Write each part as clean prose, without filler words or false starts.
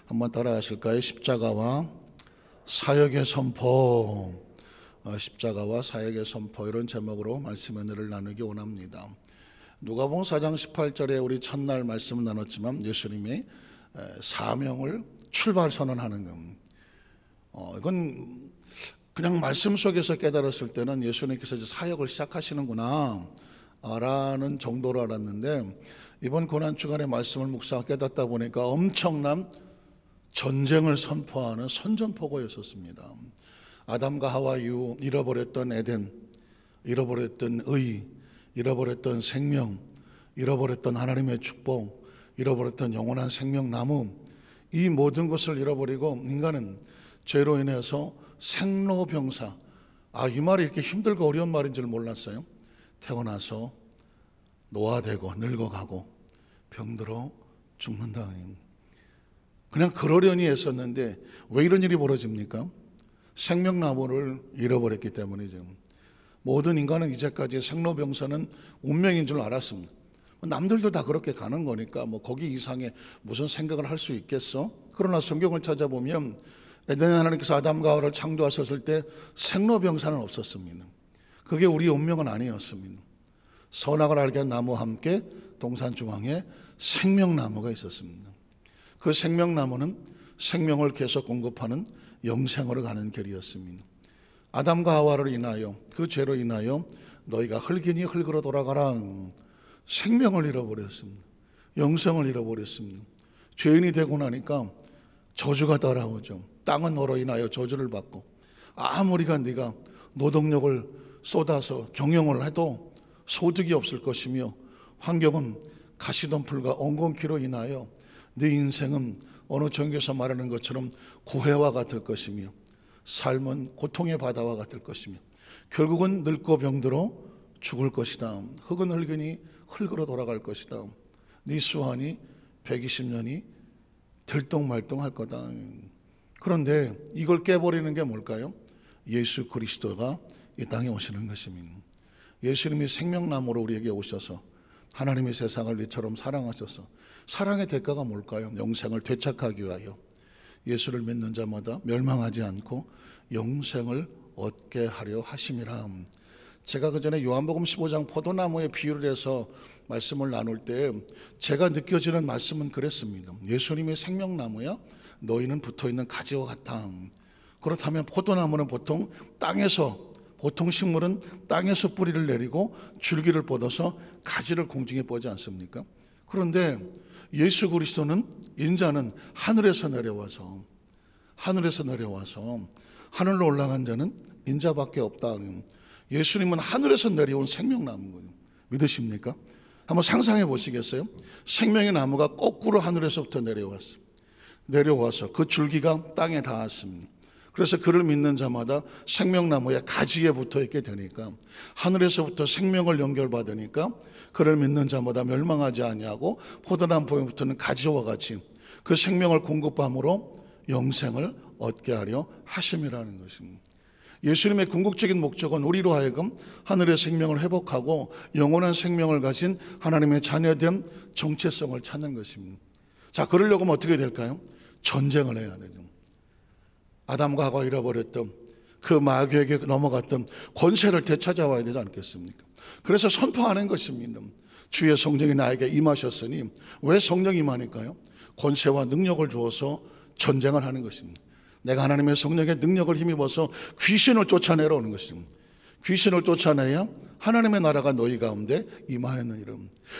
한번 따라하실까요? 십자가와 사역의 선포. 십자가와 사역의 선포, 이런 제목으로 말씀 은혜를 나누기 원합니다. 누가복음 4장 18절에 우리 첫날 말씀을 나눴지만 예수님이 사명을 출발 선언하는 겁니다. 이건 그냥 말씀 속에서 깨달았을 때는 예수님께서 이제 사역을 시작하시는구나 라는 정도로 알았는데, 이번 고난주간의 말씀을 묵상하고 깨닫다 보니까 엄청난 전쟁을 선포하는 선전포고였었습니다. 아담과 하와 이후 잃어버렸던 에덴, 잃어버렸던 의, 잃어버렸던 생명, 잃어버렸던 하나님의 축복, 잃어버렸던 영원한 생명나무, 이 모든 것을 잃어버리고 인간은 죄로 인해서 생로병사, 이 말이 이렇게 힘들고 어려운 말인 줄 몰랐어요. 태어나서 노화되고 늙어가고 병들어 죽는다. 그냥 그러려니 했었는데 왜 이런 일이 벌어집니까? 생명나무를 잃어버렸기 때문이죠. 모든 인간은 이제까지 생로병사는 운명인 줄 알았습니다. 남들도 다 그렇게 가는 거니까 거기 이상의 무슨 생각을 할 수 있겠어? 그러나 성경을 찾아보면 에덴 하나님께서 아담과 하와를 창조하셨을 때 생로병사는 없었습니다. 그게 우리의 운명은 아니었습니다. 선악을 알게 한 나무와 함께 동산 중앙에 생명나무가 있었습니다. 그 생명나무는 생명을 계속 공급하는 영생으로 가는 길이었습니다. 아담과 하와를 인하여, 그 죄로 인하여 너희가 흙이니 흙으로 돌아가라. 생명을 잃어버렸습니다. 영생을 잃어버렸습니다. 죄인이 되고 나니까 저주가 따라오죠. 땅은 너로 인하여 저주를 받고, 아무리가 네가 노동력을 쏟아서 경영을 해도 소득이 없을 것이며, 환경은 가시덤불과 엉겅퀴로 인하여 네 인생은 어느 종교에서 말하는 것처럼 고해와 같을 것이며, 삶은 고통의 바다와 같을 것이며, 결국은 늙고 병들어 죽을 것이다. 흙은 흙이니 흙으로 돌아갈 것이다. 네 수완이 120년이 들똥말똥할 거다. 그런데 이걸 깨버리는 게 뭘까요? 예수 그리스도가 이 땅에 오시는 것입니다. 예수님이 생명나무로 우리에게 오셔서 하나님이 세상을 이처럼 사랑하셔서, 사랑의 대가가 뭘까요? 영생을 되찾기 위하여 예수를 믿는 자마다 멸망하지 않고 영생을 얻게 하려 하심이라. 제가 그 전에 요한복음 15장 포도나무의 비유를 해서 말씀을 나눌 때 제가 느껴지는 말씀은 그랬습니다. 예수님이 생명나무야, 너희는 붙어있는 가지와 같아. 그렇다면 포도나무는 보통 식물은 땅에서 뿌리를 내리고 줄기를 뻗어서 가지를 공중에 뻗지 않습니까? 그런데 예수 그리스도는, 인자는 하늘에서 내려와서 하늘로 올라간 자는 인자밖에 없다. 예수님은 하늘에서 내려온 생명나무인 거예요. 믿으십니까? 한번 상상해 보시겠어요? 생명의 나무가 거꾸로 하늘에서부터 내려와서 그 줄기가 땅에 닿았습니다. 그래서 그를 믿는 자마다 생명나무의 가지에 붙어 있게 되니까, 하늘에서부터 생명을 연결받으니까 그를 믿는 자마다 멸망하지 아니하고 포도나무에 붙는 가지와 같이 그 생명을 공급함으로 영생을 얻게 하려 하심이라는 것입니다. 예수님의 궁극적인 목적은 우리로 하여금 하늘의 생명을 회복하고 영원한 생명을 가진 하나님의 자녀된 정체성을 찾는 것입니다. 자, 그러려고 하면 어떻게 될까요? 전쟁을 해야 되죠. 아담과 하와가 잃어버렸던 그 마귀에게 넘어갔던 권세를 되찾아와야 되지 않겠습니까? 그래서 선포하는 것입니다. 주의 성령이 나에게 임하셨으니. 왜 성령이 임하니까요? 권세와 능력을 주어서 전쟁을 하는 것입니다. 내가 하나님의 성령의 능력을 힘입어서 귀신을 쫓아내러 오는 것입니다. 귀신을 쫓아내야 하나님의 나라가 너희 가운데 임하였느니라.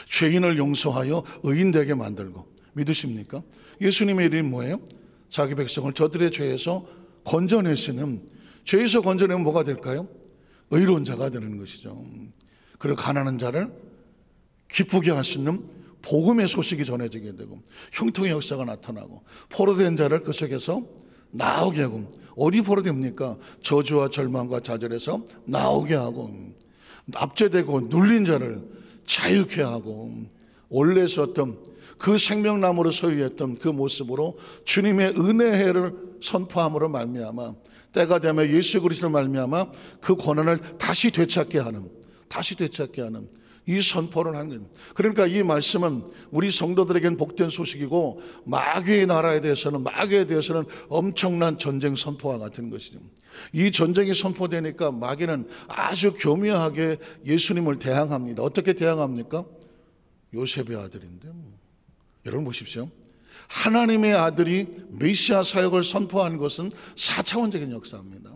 죄인을 용서하여 의인 되게 만들고. 믿으십니까? 예수님의 이름이 뭐예요? 자기 백성을 저들의 죄에서 건져내시는, 죄에서 건져내면 뭐가 될까요? 의로운 자가 되는 것이죠. 그리고 가난한 자를 기쁘게 할 수 있는 복음의 소식이 전해지게 되고, 형통의 역사가 나타나고, 포로된 자를 그 속에서 나오게 하고. 어디 포로됩니까? 저주와 절망과 좌절에서 나오게 하고, 압제되고 눌린 자를 자유케 하고, 원래 썼던 그 생명나무로 소유했던 그 모습으로 주님의 은혜를 선포함으로 말미암아, 때가 되면 예수 그리스도를 말미암아 그 권한을 다시 되찾게 하는 이 선포를 하는 거예요. 그러니까 이 말씀은 우리 성도들에게는 복된 소식이고 마귀의 나라에 대해서는, 마귀에 대해서는 엄청난 전쟁 선포와 같은 것이죠. 이 전쟁이 선포되니까 마귀는 아주 교묘하게 예수님을 대항합니다. 어떻게 대항합니까? 요셉의 아들인데 여러분 보십시오. 하나님의 아들이 메시아 사역을 선포한 것은 4차원적인 역사입니다.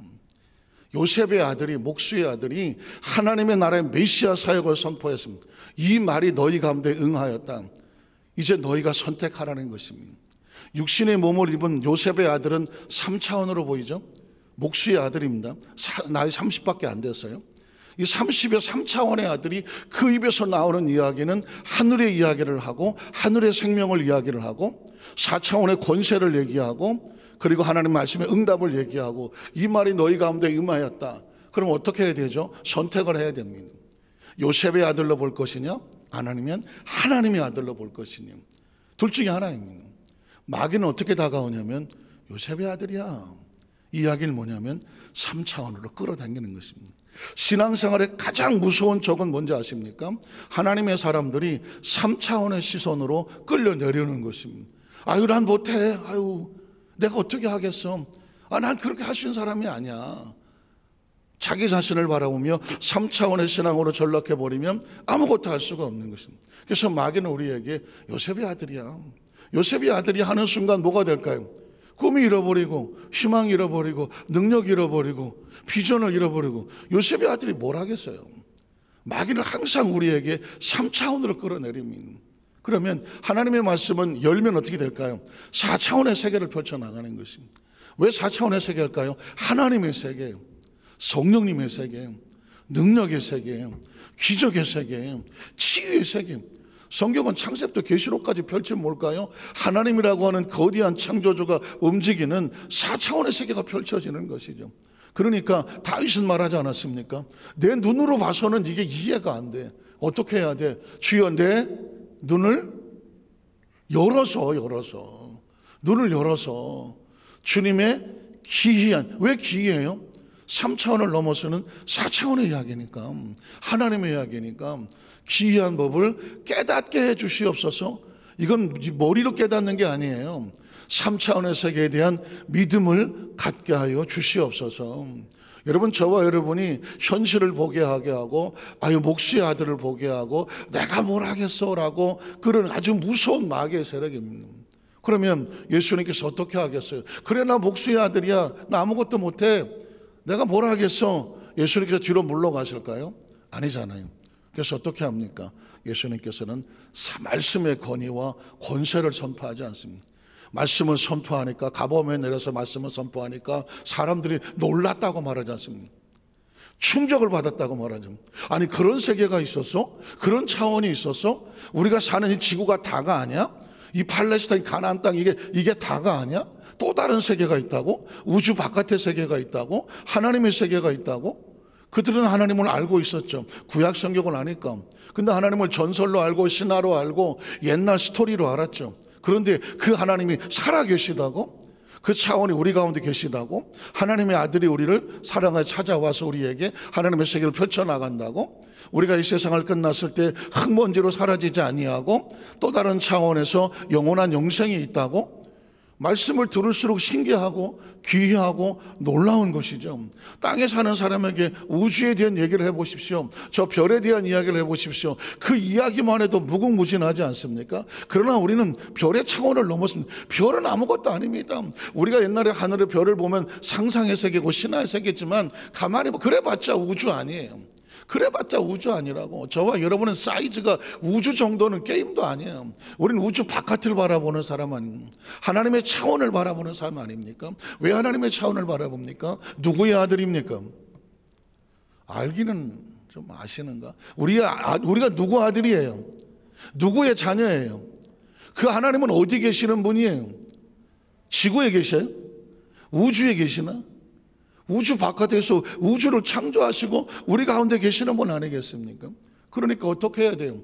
요셉의 아들이, 목수의 아들이 하나님의 나라의 메시아 사역을 선포했습니다. 이 말이 너희 가운데 응하였다. 이제 너희가 선택하라는 것입니다. 육신의 몸을 입은 요셉의 아들은 3차원으로 보이죠. 목수의 아들입니다. 나이 30밖에 안 됐어요. 이 30의 3차원의 아들이 그 입에서 나오는 이야기는 하늘의 이야기를 하고 하늘의 생명을 이야기를 하고 4차원의 권세를 얘기하고 그리고 하나님 말씀의 응답을 얘기하고 이 말이 너희 가운데 임하였다. 그럼 어떻게 해야 되죠? 선택을 해야 됩니다. 요셉의 아들로 볼 것이냐? 안 아니면 하나님의 아들로 볼 것이냐? 둘 중에 하나입니다. 마귀는 어떻게 다가오냐면 요셉의 아들이야. 이 이야기는 뭐냐면 3차원으로 끌어당기는 것입니다. 신앙생활의 가장 무서운 적은 뭔지 아십니까? 하나님의 사람들이 3차원의 시선으로 끌려내려는 것입니다. 아유 난 못해. 아유 내가 어떻게 하겠어? 난 그렇게 할 수 있는 사람이 아니야. 자기 자신을 바라보며 3차원의 신앙으로 전락해버리면 아무것도 할 수가 없는 것입니다. 그래서 마귀는 우리에게 요셉의 아들이야. 요셉의 아들이 하는 순간 뭐가 될까요? 꿈이 잃어버리고 희망 잃어버리고 능력 잃어버리고 비전을 잃어버리고 요셉의 아들이 뭘 하겠어요? 마귀는 항상 우리에게 3차원으로 끌어내립니다. 그러면 하나님의 말씀은 열면 어떻게 될까요? 4차원의 세계를 펼쳐나가는 것입니다. 왜 4차원의 세계일까요? 하나님의 세계예요. 성령님의 세계예요. 능력의 세계예요. 기적의 세계예요. 치유의 세계예요. 성경은 창세부터 계시록까지 펼치면 뭘까요? 하나님이라고 하는 거대한 창조주가 움직이는 4차원의 세계가 펼쳐지는 것이죠. 그러니까 다윗은 말하지 않았습니까? 내 눈으로 봐서는 이게 이해가 안 돼. 어떻게 해야 돼? 주여 내 눈을 열어서 눈을 열어서 주님의 기이한, 왜 기이해요? 3차원을 넘어서는 4차원의 이야기니까, 하나님의 이야기니까 기이한 법을 깨닫게 해 주시옵소서. 이건 머리로 깨닫는 게 아니에요. 3차원의 세계에 대한 믿음을 갖게 하여 주시옵소서. 여러분, 저와 여러분이 현실을 보게 하게 하고 목수의 아들을 보게 하고 내가 뭘 하겠어라고 그런 아주 무서운 마귀의 세력입니다. 그러면 예수님께서 어떻게 하겠어요? 그래 나 목수의 아들이야. 나 아무것도 못해. 내가 뭘 하겠어? 예수님께서 뒤로 물러가실까요? 아니잖아요. 그래서 어떻게 합니까? 예수님께서는 말씀의 권위와 권세를 선포하지 않습니다. 말씀을 선포하니까, 가버음에 내려서 말씀을 선포하니까 사람들이 놀랐다고 말하지 않습니다. 충격을 받았다고 말하죠. 아니 그런 세계가 있었어? 그런 차원이 있었어? 우리가 사는 이 지구가 다가 아니야? 이 팔레스타인 가나안 땅 이게 다가 아니야? 또 다른 세계가 있다고? 우주 바깥의 세계가 있다고? 하나님의 세계가 있다고? 그들은 하나님을 알고 있었죠. 구약 성경을 아니까. 근데 하나님을 전설로 알고 신화로 알고 옛날 스토리로 알았죠. 그런데 그 하나님이 살아계시다고? 그 차원이 우리 가운데 계시다고? 하나님의 아들이 우리를 사랑하여 찾아와서 우리에게 하나님의 세계를 펼쳐나간다고? 우리가 이 세상을 끝났을 때 흙먼지로 사라지지 아니하고 또 다른 차원에서 영원한 영생이 있다고? 말씀을 들을수록 신기하고 귀하고 놀라운 것이죠. 땅에 사는 사람에게 우주에 대한 얘기를 해보십시오. 저 별에 대한 이야기를 해보십시오. 그 이야기만 해도 무궁무진하지 않습니까? 그러나 우리는 별의 차원을 넘었습니다. 별은 아무것도 아닙니다. 우리가 옛날에 하늘의 별을 보면 상상의 세계고 신화의 세계지만 가만히 그래봤자 우주 아니에요. 그래봤자 우주 아니라고. 저와 여러분은 사이즈가 우주 정도는 게임도 아니에요. 우리는 우주 바깥을 바라보는 사람 아닙니까? 하나님의 차원을 바라보는 사람 아닙니까? 왜 하나님의 차원을 바라봅니까? 누구의 아들입니까? 알기는 좀 아시는가? 우리가 누구 아들이에요? 누구의 자녀예요? 그 하나님은 어디 계시는 분이에요? 지구에 계셔요? 우주에 계시나? 우주 바깥에서 우주를 창조하시고 우리 가운데 계시는 분 아니겠습니까? 그러니까 어떻게 해야 돼요?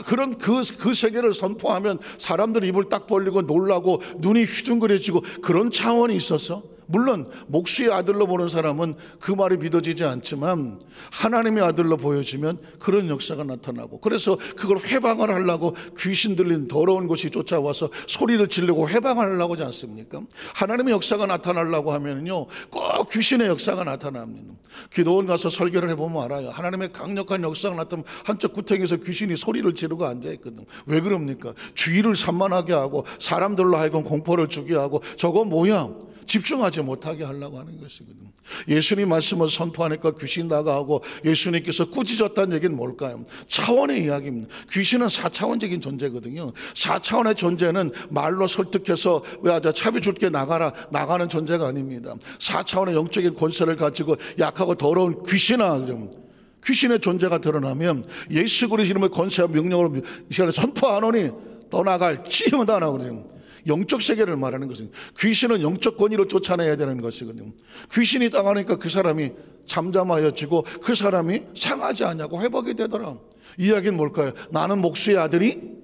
그런 그 세계를 선포하면 사람들이 입을 딱 벌리고 놀라고 눈이 휘둥그레지고 그런 차원이 있어서 물론 목수의 아들로 보는 사람은 그 말이 믿어지지 않지만 하나님의 아들로 보여지면 그런 역사가 나타나고, 그래서 그걸 회방을 하려고 귀신 들린 더러운 곳이 쫓아와서 소리를 지르고 회방을 하려고 하지 않습니까? 하나님의 역사가 나타나려고 하면요 꼭 귀신의 역사가 나타납니다. 기도원 가서 설교를 해보면 알아요. 하나님의 강력한 역사가 나타나면 한쪽 구덩이에서 귀신이 소리를 지르고 앉아있거든. 왜 그럽니까? 주의를 산만하게 하고 사람들로 하여금 공포를 주게 하고, 저거 뭐야? 집중하지 못하게 하려고 하는 것이거든. 예수님 말씀을 선포하니까 귀신 나가고 예수님께서 꾸짖었다는 얘기는 뭘까요? 차원의 이야기입니다. 귀신은 4차원적인 존재거든요. 4차원의 존재는 말로 설득해서 왜 차비 줄게 나가는 존재가 아닙니다. 4차원의 영적인 권세를 가지고 약하고 더러운 귀신의 존재가 드러나면 예수 그리스도의 이름의 권세와 명령으로 이 시간에 선포하노니 떠나갈지어다라고 그러죠. 영적 세계를 말하는 것은, 귀신은 영적 권위로 쫓아내야 되는 것이거든요. 귀신이 당하니까 그 사람이 잠잠하여지고 그 사람이 상하지 않냐고 회복이 되더라. 이야기는 뭘까요? 나는 목수의 아들이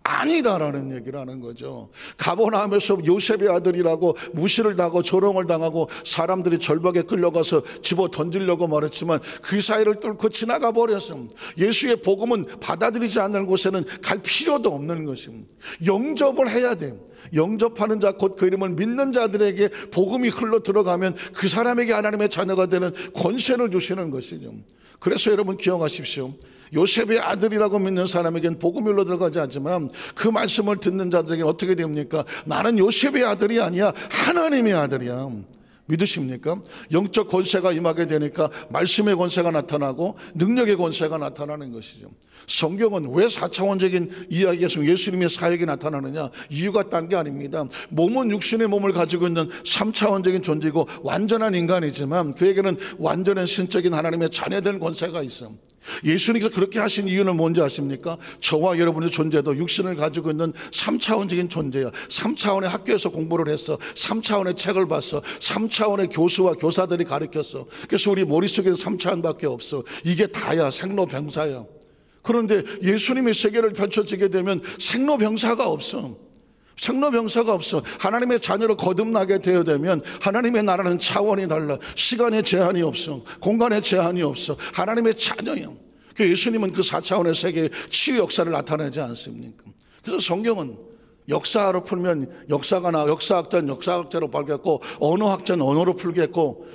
아니다라는 얘기를 하는 거죠. 가버나움에서 요셉의 아들이라고 무시를 당하고 조롱을 당하고 사람들이 절벽에 끌려가서 집어 던지려고 말했지만 그 사이를 뚫고 지나가 버렸습니다. 예수의 복음은 받아들이지 않는 곳에는 갈 필요도 없는 것입니다. 영접을 해야 돼요. 영접하는 자 곧 그 이름을 믿는 자들에게 복음이 흘러 들어가면 그 사람에게 하나님의 자녀가 되는 권세를 주시는 것이죠. 그래서 여러분 기억하십시오. 요셉의 아들이라고 믿는 사람에게는 복음이 흘러 들어가지 않지만 그 말씀을 듣는 자들에게는 어떻게 됩니까? 나는 요셉의 아들이 아니야, 하나님의 아들이야. 믿으십니까? 영적 권세가 임하게 되니까 말씀의 권세가 나타나고 능력의 권세가 나타나는 것이죠. 성경은 왜 4차원적인 이야기에서 예수님의 사역이 나타나느냐? 이유가 딴 게 아닙니다. 몸은 육신의 몸을 가지고 있는 3차원적인 존재이고 완전한 인간이지만 그에게는 완전한 신적인 하나님의 자녀된 권세가 있어. 예수님께서 그렇게 하신 이유는 뭔지 아십니까? 저와 여러분의 존재도 육신을 가지고 있는 3차원적인 존재야. 3차원의 학교에서 공부를 했어. 3차원의 책을 봤어. 3차원의 교수와 교사들이 가르쳤어. 그래서 우리 머릿속에는 3차원밖에 없어. 이게 다야. 생로병사야. 그런데 예수님의 세계를 펼쳐지게 되면 생로병사가 없어. 생로병사가 없어. 하나님의 자녀로 거듭나게 되어 되면 하나님의 나라는 차원이 달라. 시간의 제한이 없어. 공간의 제한이 없어. 하나님의 자녀야. 예수님은 그 4차원의 세계의 치유 역사를 나타내지 않습니까? 그래서 성경은 역사로 풀면 역사학자는 역사학자로 풀겠고, 언어학자는 언어로 풀겠고,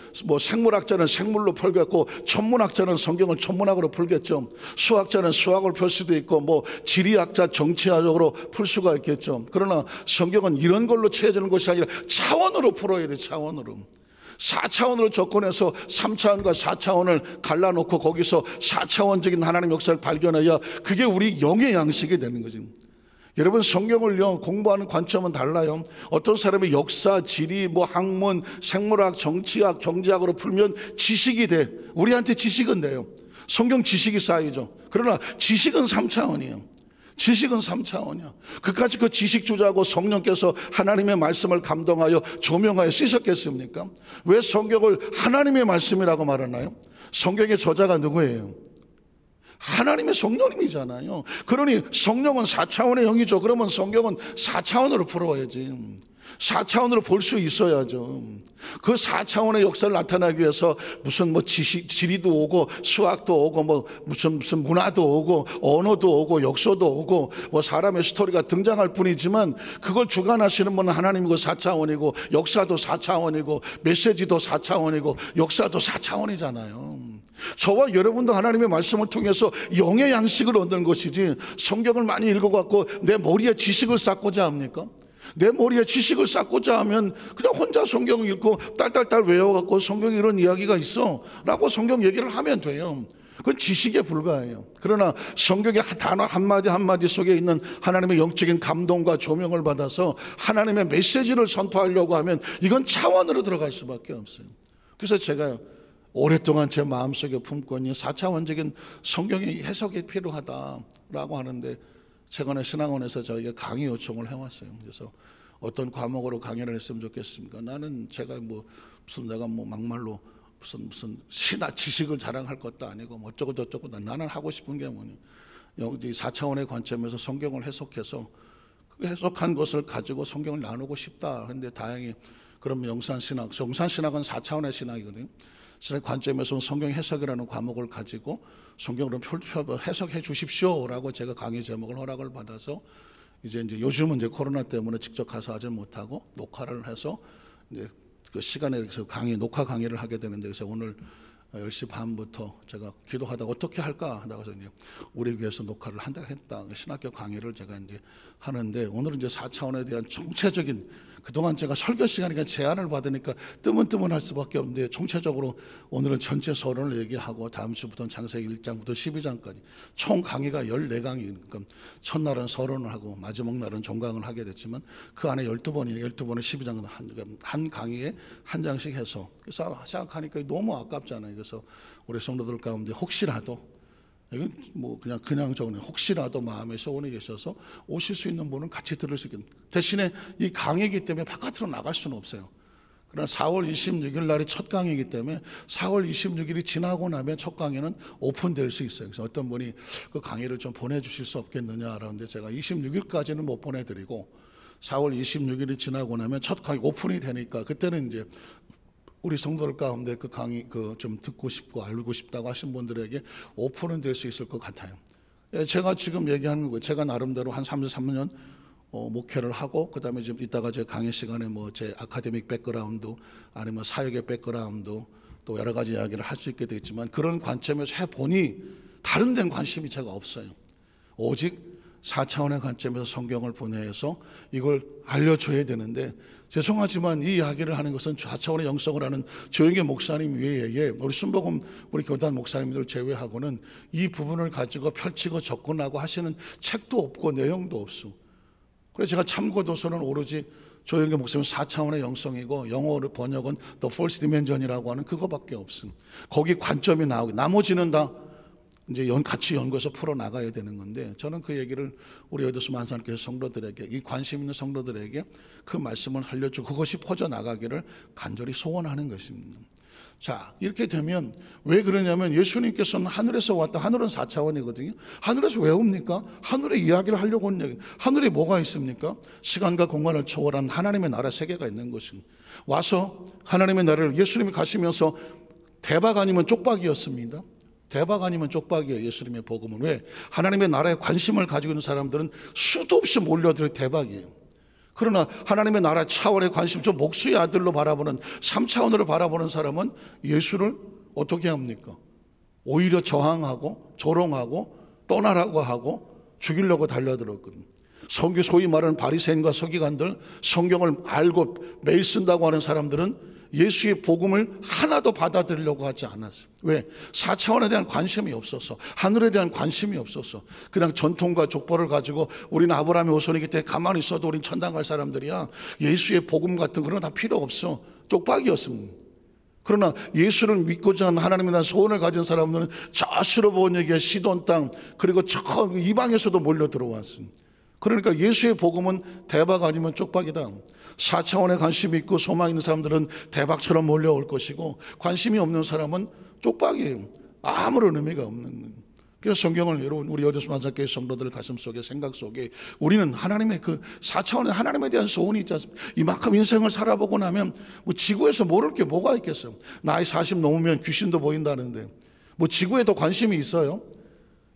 생물학자는 생물로 풀겠고, 천문학자는 성경을 천문학으로 풀겠죠. 수학자는 수학을 풀 수도 있고, 지리학자 정치학으로 풀 수가 있겠죠. 그러나 성경은 이런 걸로 채워지는 것이 아니라 차원으로 풀어야 돼. 차원으로. 4차원으로 접근해서 3차원과 4차원을 갈라놓고 거기서 4차원적인 하나님 역사를 발견해야 그게 우리 영의 양식이 되는 거죠. 여러분, 성경을요 공부하는 관점은 달라요. 어떤 사람이 역사, 지리, 학문, 생물학, 정치학, 경제학으로 풀면 지식이 돼. 우리한테 지식은 돼요. 성경 지식이 쌓이죠. 그러나 지식은 3차원이에요. 지식은 3차원이야. 그까지 그 지식 주자고 성령께서 하나님의 말씀을 감동하여 조명하여 씻었겠습니까? 왜 성경을 하나님의 말씀이라고 말하나요? 성경의 저자가 누구예요? 하나님의 성령님이잖아요. 그러니 성령은 4차원의 영이죠. 그러면 성경은 4차원으로 풀어야지. 4차원으로 볼 수 있어야죠. 그 4차원의 역사를 나타나기 위해서 무슨 지리도 오고 수학도 오고 무슨 문화도 오고 언어도 오고 역사도 오고 사람의 스토리가 등장할 뿐이지만 그걸 주관하시는 분은 하나님이고 4차원이고 역사도 4차원이고 메시지도 4차원이고 역사도 4차원이잖아요. 저와 여러분도 하나님의 말씀을 통해서 영의 양식을 얻는 것이지 성경을 많이 읽어갖고 내 머리에 지식을 쌓고자 합니까? 내 머리에 지식을 쌓고자 하면 그냥 혼자 성경 읽고 딸딸딸 외워갖고 성경에 이런 이야기가 있어 라고 성경 얘기를 하면 돼요. 그건 지식에 불과해요. 그러나 성경의 단어 한마디 한마디 속에 있는 하나님의 영적인 감동과 조명을 받아서 하나님의 메시지를 선포하려고 하면 이건 차원으로 들어갈 수밖에 없어요. 그래서 제가 오랫동안 제 마음속에 품고 있는 4차원적인 성경의 해석이 필요하다라고 하는데 최근에 신학원에서 저에게 강의 요청을 해왔어요. 그래서 어떤 과목으로 강의를 했으면 좋겠습니까? 나는 제가 내가 막말로 무슨 신화 지식을 자랑할 것도 아니고 어쩌고 저쩌고 나는 하고 싶은 게 뭐니? 여기 4차원의 관점에서 성경을 해석해서 그 해석한 것을 가지고 성경을 나누고 싶다. 그런데 다행히 그러면 영산신학은 4차원의 신학이거든요. 신의 관점에서 성경 해석이라는 과목을 가지고 성경으로 해석해 주십시오라고 제가 강의 제목을 허락을 받아서 이제 요즘은 이제 코로나 때문에 직접 가서 하지 못하고 녹화를 해서 이제 그 시간에 녹화 강의를 하게 되는데, 그래서 오늘 10시 반부터 제가 기도하다가 어떻게 할까 하다가 이제 우리 교회에서 녹화를 했다. 신학교 강의를 제가 이제 하는데, 오늘은 이제 4차원에 대한 총체적인, 그동안 제가 설교 시간이니까 제한을 받으니까 뜨문뜨문할 수밖에 없는데, 총체적으로 오늘은 전체 서론을 얘기하고 다음 주부터는 창세기 1장부터 12장까지 총 강의가 14강이, 그러니까 첫날은 서론을 하고 마지막 날은 종강을 하게 됐지만 그 안에 12번이니까 12번에 12장은 한 강의에 한 장씩 해서, 그래서 생각하니까 너무 아깝잖아요. 그래서 우리 성도들 가운데 혹시라도, 이건 뭐 그냥 적네, 혹시라도 마음에 소원이 계셔서 오실 수 있는 분은 같이 들을 수 있겠는, 대신에 이 강의이기 때문에 바깥으로 나갈 수는 없어요. 그러나 4월 26일 날이 첫 강의이기 때문에 4월 26일이 지나고 나면 첫 강의는 오픈될 수 있어요. 그래서 어떤 분이 그 강의를 좀 보내주실 수 없겠느냐라는데, 제가 26일까지는 못 보내드리고 4월 26일이 지나고 나면 첫 강의 오픈이 되니까 그때는 이제 우리 성도들 가운데 그 강의 좀 듣고 싶고 알고 싶다고 하신 분들에게 오픈은 될 수 있을 것 같아요. 제가 지금 얘기하는 거예요. 제가 나름대로 한 33년 목회를 하고, 그 다음에 좀 이따가 제 강의 시간에 뭐 제 아카데믹 백그라운드 아니면 사역의 백그라운드 또 여러 가지 이야기를 할 수 있게 되겠지만, 그런 관점에서 해보니 다른 데는 관심이 제가 없어요. 오직 4차원의 관점에서 성경을 보내서 이걸 알려줘야 되는데, 죄송하지만 이 이야기를 하는 것은 4차원의 영성을 하는 조영계 목사님 외에 우리 순복음 우리 교단 목사님들 제외하고는 이 부분을 가지고 펼치고 접근하고 하시는 책도 없고 내용도 없어. 그래서 제가 참고 도서는 오로지 조영계 목사님 4차원의 영성이고, 영어로 번역은 The First Dimension이라고 하는 그거밖에 없음. 거기 관점이 나오고 나머지는 다 이제 같이 연구해서 풀어 나가야 되는 건데, 저는 그 얘기를 우리 여도수 만산교회 성도들에게, 이 관심 있는 성도들에게 그 말씀을 알려주고 그것이 퍼져 나가기를 간절히 소원하는 것입니다. 자, 이렇게 되면 왜 그러냐면, 예수님께서는 하늘에서 왔다. 하늘은 4차원이거든요. 하늘에서 왜 옵니까? 하늘의 이야기를 하려고 온 얘기. 하늘에 뭐가 있습니까? 시간과 공간을 초월한 하나님의 나라 세계가 있는 것입니다. 와서 하나님의 나라를, 예수님이 가시면서 대박 아니면 쪽박이었습니다. 대박 아니면 쪽박이에요. 예수님의 복음은. 왜? 하나님의 나라에 관심을 가지고 있는 사람들은 수도 없이 몰려들 대박이에요. 그러나 하나님의 나라 차원의 관심, 저 목수의 아들로 바라보는 3차원으로 바라보는 사람은 예수를 어떻게 합니까? 오히려 저항하고 조롱하고 떠나라고 하고 죽이려고 달려들었거든요. 소위 말하는 바리새인과 서기관들, 성경을 알고 매일 쓴다고 하는 사람들은 예수의 복음을 하나도 받아들이려고 하지 않았어요. 왜? 4차원에 대한 관심이 없었어. 하늘에 대한 관심이 없었어. 그냥 전통과 족보를 가지고 우리는 아브라함의 후손이기 때문에 가만히 있어도 우린 천당 갈 사람들이야. 예수의 복음 같은 그런 거 다 필요 없어. 쪽박이었습니다. 그러나 예수를 믿고자 하는 하나님에 대한 소원을 가진 사람들은 자수로 본 얘기에 시돈 땅, 그리고 저 이방에서도 몰려 들어왔습니다. 그러니까 예수의 복음은 대박 아니면 쪽박이다. 4차원에 관심이 있고 소망 있는 사람들은 대박처럼 몰려올 것이고, 관심이 없는 사람은 쪽박이에요. 아무런 의미가 없는 거예요. 그래서 성경을 여러분, 우리 여도수 만삭교회 성도들 가슴 속에, 생각 속에 우리는 하나님의 그 4차원의 하나님에 대한 소원이 있지 않습니까? 이만큼 인생을 살아보고 나면 뭐 지구에서 모를 게 뭐가 있겠어요? 나이 40 넘으면 귀신도 보인다는데 뭐 지구에 더 관심이 있어요?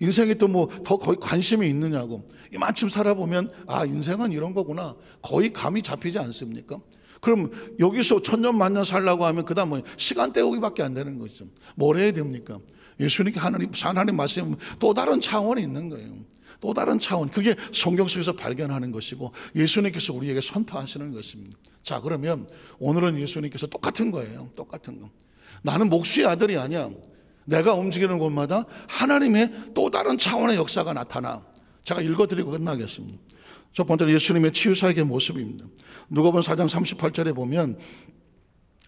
인생에 또 뭐 더 거의 관심이 있느냐고. 이만큼 살아보면 아, 인생은 이런 거구나. 거의 감이 잡히지 않습니까? 그럼 여기서 천년 만년 살라고 하면 그 다음 뭐 시간 때우기밖에 안 되는 거죠. 뭘 해야 됩니까? 예수님께 하나님 말씀 또 다른 차원이 있는 거예요. 또 다른 차원. 그게 성경 속에서 발견하는 것이고 예수님께서 우리에게 선포하시는 것입니다. 자, 그러면 오늘은 예수님께서 똑같은 거예요. 똑같은 거. 나는 목수의 아들이 아니야. 내가 움직이는 곳마다 하나님의 또 다른 차원의 역사가 나타나. 제가 읽어드리고 끝나겠습니다. 첫 번째로 예수님의 치유사역의 모습입니다. 누가복음 4장 38절에 보면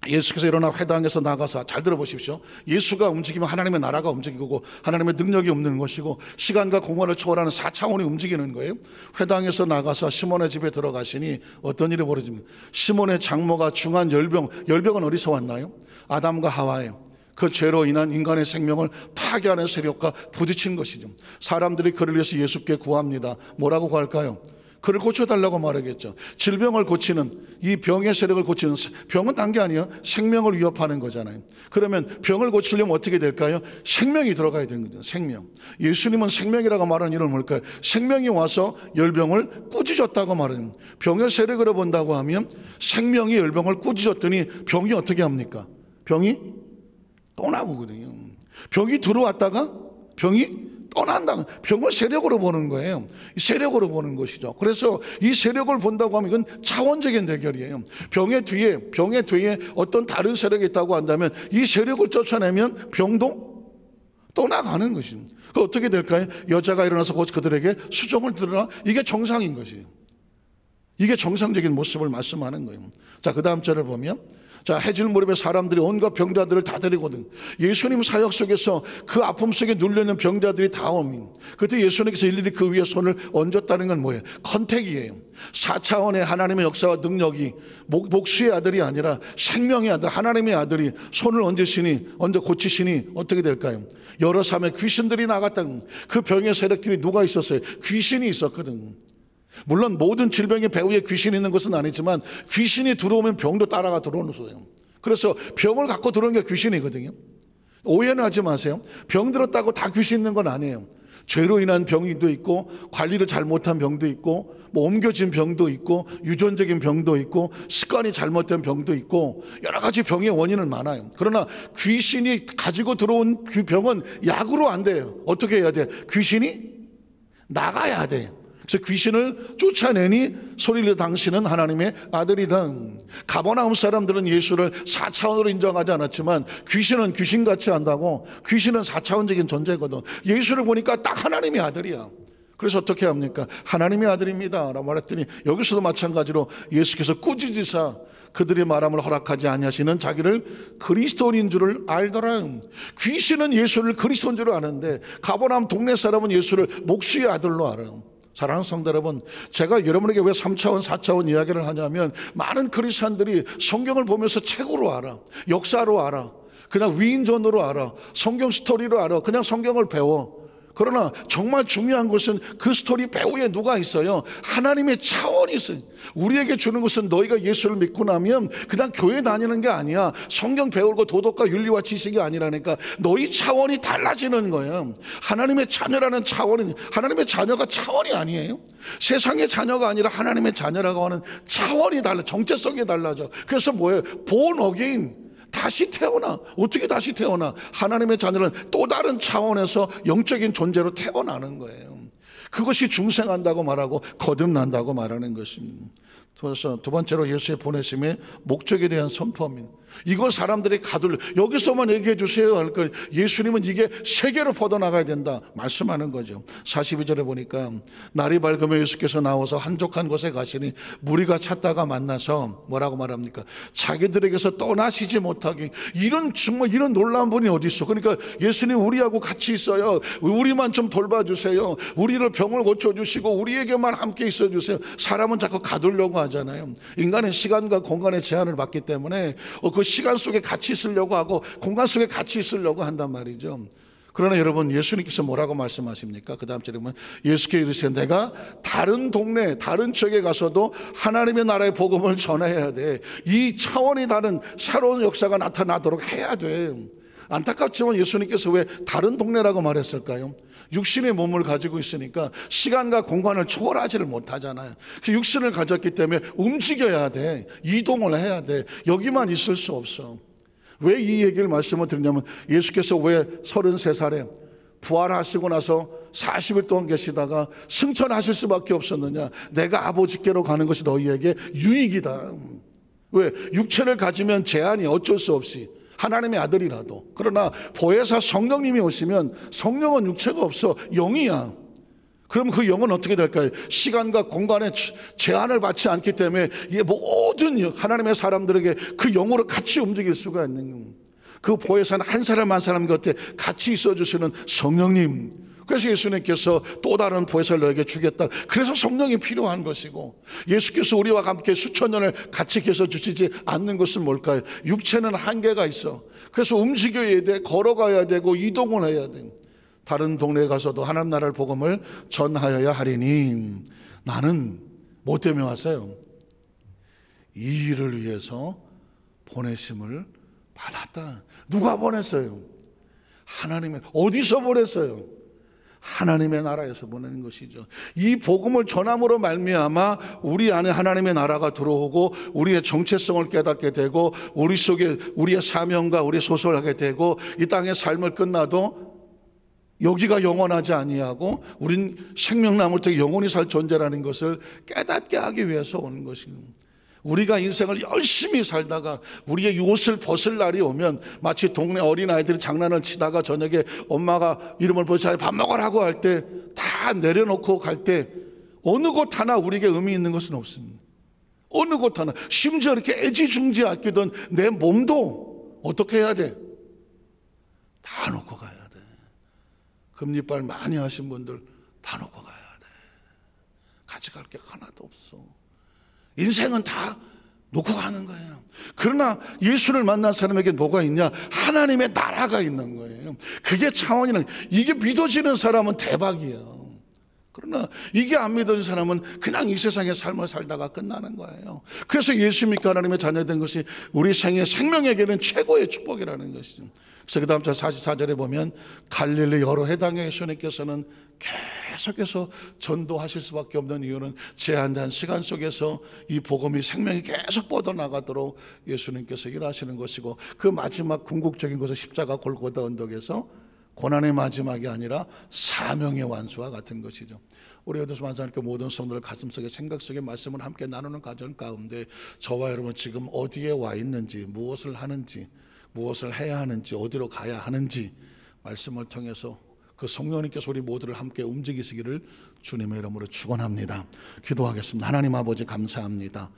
예수께서 일어나 회당에서 나가사, 잘 들어보십시오. 예수가 움직이면 하나님의 나라가 움직이고 하나님의 능력이 없는 것이고 시간과 공간을 초월하는 4차원이 움직이는 거예요. 회당에서 나가서 시몬의 집에 들어가시니 어떤 일이 벌어집니까? 시몬의 장모가 중한 열병은 어디서 왔나요? 아담과 하와예요. 그 죄로 인한 인간의 생명을 파괴하는 세력과 부딪힌 것이죠. 사람들이 그를 위해서 예수께 구합니다. 뭐라고 구할까요? 그를 고쳐달라고 말하겠죠. 질병을 고치는, 이 병의 세력을 고치는, 병은 단 게 아니에요. 생명을 위협하는 거잖아요. 그러면 병을 고치려면 어떻게 될까요? 생명이 들어가야 되는 거죠. 생명. 예수님은 생명이라고 말하는 이유는 뭘까요? 생명이 와서 열병을 꾸짖었다고 말해요. 병의 세력으로 본다고 하면 생명이 열병을 꾸짖었더니 병이 어떻게 합니까? 병이 떠나거든요. 병이 들어왔다가 병이 떠난다. 병을 세력으로 보는 거예요. 세력으로 보는 것이죠. 그래서 이 세력을 본다고 하면 이건 차원적인 대결이에요. 병의 뒤에 어떤 다른 세력이 있다고 한다면 이 세력을 쫓아내면 병도 떠나가는 것입니다. 그 어떻게 될까요? 여자가 일어나서 그들에게 수종을 들으라. 이게 정상인 것이에요. 이게 정상적인 모습을 말씀하는 거예요. 자, 그 다음 절을 보면, 자, 해질 무렵에 사람들이 온갖 병자들을 다 데리거든. 예수님 사역 속에서 그 아픔 속에 눌려있는 병자들이 다 오면 그때 예수님께서 일일이 그 위에 손을 얹었다는 건 뭐예요? 컨택이에요. 4차원의 하나님의 역사와 능력이 목수의 아들이 아니라 생명의 아들, 하나님의 아들이 손을 얹어 고치시니 어떻게 될까요? 여러 삶의 귀신들이 나갔다는, 그 병의 세력들이 누가 있었어요? 귀신이 있었거든. 물론 모든 질병의 배후에 귀신이 있는 것은 아니지만 귀신이 들어오면 병도 따라가 들어오는 거예요. 그래서 병을 갖고 들어오는 게 귀신이거든요. 오해는 하지 마세요. 병 들었다고 다 귀신 있는 건 아니에요. 죄로 인한 병도 있고, 관리를 잘못한 병도 있고, 옮겨진 병도 있고, 유전적인 병도 있고, 습관이 잘못된 병도 있고, 여러 가지 병의 원인은 많아요. 그러나 귀신이 가지고 들어온 그 병은 약으로 안 돼요. 어떻게 해야 돼? 귀신이 나가야 돼요. 그래서 귀신을 쫓아내니 소리를 당신은 하나님의 아들이다. 가버나움 사람들은 예수를 4차원으로 인정하지 않았지만 귀신은 귀신같이 한다고. 귀신은 4차원적인 존재거든. 예수를 보니까 딱 하나님의 아들이야. 그래서 어떻게 합니까? 하나님의 아들입니다 라고 말했더니 여기서도 마찬가지로 예수께서 꾸짖으사 그들의 말함을 허락하지 아니하시는 자기를 그리스도인 줄을 알더라. 귀신은 예수를 그리스도인 줄 아는데 가버나움 동네 사람은 예수를 목수의 아들로 알아요. 사랑하는 성도 여러분, 제가 여러분에게 왜 3차원, 4차원 이야기를 하냐면 많은 크리스찬들이 성경을 보면서 책으로 알아, 역사로 알아, 그냥 위인전으로 알아, 성경 스토리로 알아, 그냥 성경을 배워. 그러나 정말 중요한 것은 그 스토리 배후에 누가 있어요? 하나님의 차원이 있어요. 우리에게 주는 것은 너희가 예수를 믿고 나면 그냥 교회 다니는 게 아니야. 성경 배우고 도덕과 윤리와 지식이 아니라니까. 너희 차원이 달라지는 거예요. 하나님의 자녀라는 차원은, 하나님의 자녀가 차원이 아니에요. 세상의 자녀가 아니라 하나님의 자녀라고 하는 차원이 달라, 정체성이 달라져. 그래서 뭐예요? born again. 다시 태어나. 어떻게 다시 태어나? 하나님의 자녀는 또 다른 차원에서 영적인 존재로 태어나는 거예요. 그것이 중생한다고 말하고 거듭난다고 말하는 것입니다. 그래서 두 번째로 예수의 보내심의 목적에 대한 선포입니다. 이걸 사람들이 가둘러 여기서만 얘기해 주세요 할 걸 예수님은 이게 세계로 뻗어나가야 된다 말씀하는 거죠. 42절에 보니까 날이 밝으면 예수께서 나와서 한적한 곳에 가시니 무리가 찾다가 만나서 뭐라고 말합니까? 자기들에게서 떠나시지 못하게. 정말 이런 놀라운 분이 어디 있어? 그러니까 예수님 우리하고 같이 있어요. 우리만 좀 돌봐주세요. 우리를 병을 고쳐주시고 우리에게만 함께 있어주세요. 사람은 자꾸 가두려고 하잖아요. 인간은 시간과 공간의 제한을 받기 때문에 그 시간 속에 같이 있으려고 하고 공간 속에 같이 있으려고 한단 말이죠. 그러나 여러분, 예수님께서 뭐라고 말씀하십니까? 그 다음 절에 보면 예수께서 이르시되 내가 다른 동네 다른 지역에 가서도 하나님의 나라의 복음을 전해야 돼. 이 차원이 다른 새로운 역사가 나타나도록 해야 돼. 안타깝지만 예수님께서 왜 다른 동네라고 말했을까요? 육신의 몸을 가지고 있으니까 시간과 공간을 초월하지를 못하잖아요. 육신을 가졌기 때문에 움직여야 돼. 이동을 해야 돼. 여기만 있을 수 없어. 왜 이 얘기를 말씀을 드리냐면 예수께서 왜 33살에 부활하시고 나서 40일 동안 계시다가 승천하실 수밖에 없었느냐? 내가 아버지께로 가는 것이 너희에게 유익이다. 왜? 육체를 가지면 제한이 어쩔 수 없이 하나님의 아들이라도. 그러나 보혜사 성령님이 오시면 성령은 육체가 없어 영이야. 그럼 그 영은 어떻게 될까요? 시간과 공간의 제한을 받지 않기 때문에 이 모든 하나님의 사람들에게 그 영으로 같이 움직일 수가 있는, 그 보혜사는 한 사람 한 사람 곁에 같이 있어주시는 성령님. 그래서 예수님께서 또 다른 보혜사를 너에게 주겠다. 그래서 성령이 필요한 것이고, 예수께서 우리와 함께 수천 년을 같이 계셔 주시지 않는 것은 뭘까요? 육체는 한계가 있어. 그래서 움직여야 돼. 걸어가야 되고 이동을 해야 돼. 다른 동네에 가서도 하나님 나라의 복음을 전하여야 하리니 나는 뭐 때문에 왔어요? 이 일을 위해서 보내심을 받았다. 누가 보냈어요? 하나님의. 어디서 보냈어요? 하나님의 나라에서 보내는 것이죠. 이 복음을 전함으로 말미암아 우리 안에 하나님의 나라가 들어오고 우리의 정체성을 깨닫게 되고 우리 속에 우리의 사명과 우리의 소속을 하게 되고 이 땅의 삶을 끝나도 여기가 영원하지 아니하고 우린 생명 남을 때 영원히 살 존재라는 것을 깨닫게 하기 위해서 오는 것입니다. 우리가 인생을 열심히 살다가 우리의 옷을 벗을 날이 오면 마치 동네 어린아이들이 장난을 치다가 저녁에 엄마가 이름을 부르자 밥 먹으라고 할 때 다 내려놓고 갈 때 어느 곳 하나 우리에게 의미 있는 것은 없습니다. 어느 곳 하나. 심지어 이렇게 애지중지 아끼던 내 몸도 어떻게 해야 돼? 다 놓고 가야 돼. 금리빨 많이 하신 분들 다 놓고 가야 돼. 가져갈 게 하나도 없어. 인생은 다 놓고 가는 거예요. 그러나 예수를 만난 사람에게 뭐가 있냐? 하나님의 나라가 있는 거예요. 그게 차원이는, 이게 믿어지는 사람은 대박이에요. 그러나 이게 안 믿어지는 사람은 그냥 이 세상의 삶을 살다가 끝나는 거예요. 그래서 예수 믿고 하나님의 자녀된 것이 우리 생명에게는 최고의 축복이라는 것이죠. 그래서 그 다음 절 44절에 보면 갈릴리 여러 해당의 예수님께서는 계속해서 전도하실 수밖에 없는 이유는 제한된 시간 속에서 이 복음이 생명이 계속 뻗어나가도록 예수님께서 일하시는 것이고, 그 마지막 궁극적인 것은 십자가 골고다 언덕에서 고난의 마지막이 아니라 사명의 완수와 같은 것이죠. 우리 여도서 만사님께 모든 성도들 가슴속에 생각 속에 말씀을 함께 나누는 과정 가운데 저와 여러분 지금 어디에 와 있는지, 무엇을 하는지, 무엇을 해야 하는지, 어디로 가야 하는지 말씀을 통해서 그 성령님께서 우리 모두를 함께 움직이시기를 주님의 이름으로 축원합니다. 기도하겠습니다. 하나님 아버지 감사합니다.